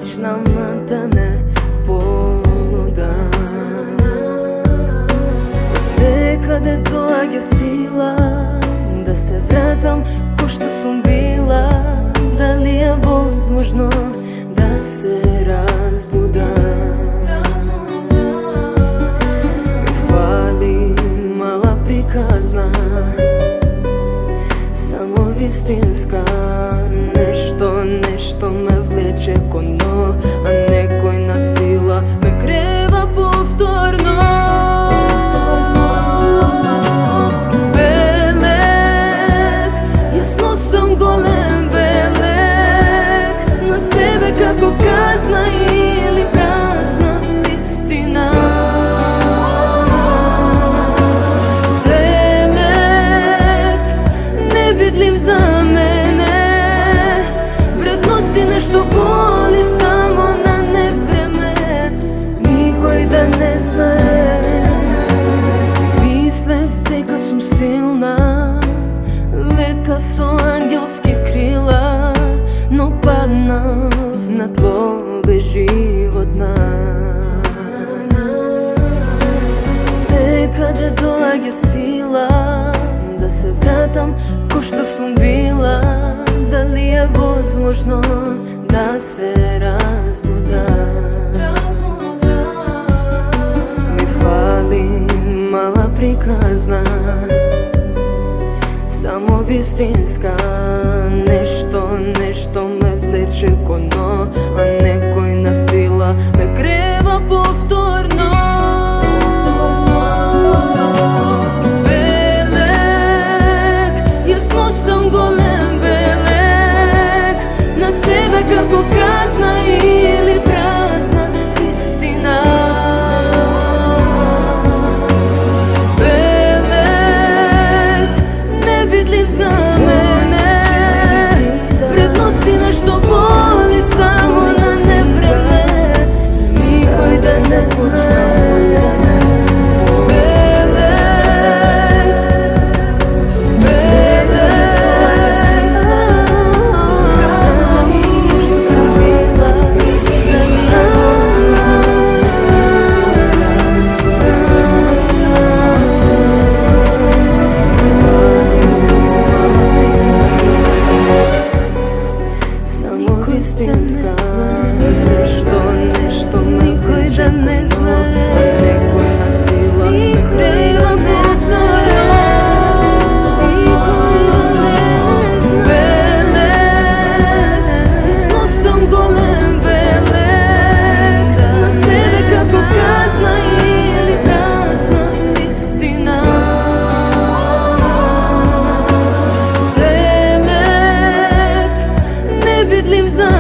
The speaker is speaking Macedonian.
почнам да не полудам. Од некаде доаѓа сила да се вратам кој што сум била. Дали е возможно да се разбудам? Ми фали мала приказна, само вистинска. Нешто ме влече кон дно, а некој на сила ме грева повторно. Белек, јас носам голем белек на себе како казна или празна вистина. Белек, невидлив за мене, вредности нешто боли само на невреме, никој да не знае. Си мислев дека сум силна, лета со ангелски крила, но паднав на тло без животна. Некаде доаѓа сила да се вратам кој што сум била. Дали е возможно да се разбудам? Ми фали мала приказна, само вистинска. Нешто ме влече кон дно, а некој на сила ме грева повторно. Белек, јас носам голем белек на себе како казна или празна вистина. Белек, невидлив за мене, вредности нешто боли само на невреме, никој да не знае. Истинска, нешто ме влече кон дно, а некој на сила ме грева повторно. Белек, јас носам голем белек на себе како казна или празна вистина. Белек, невидлив за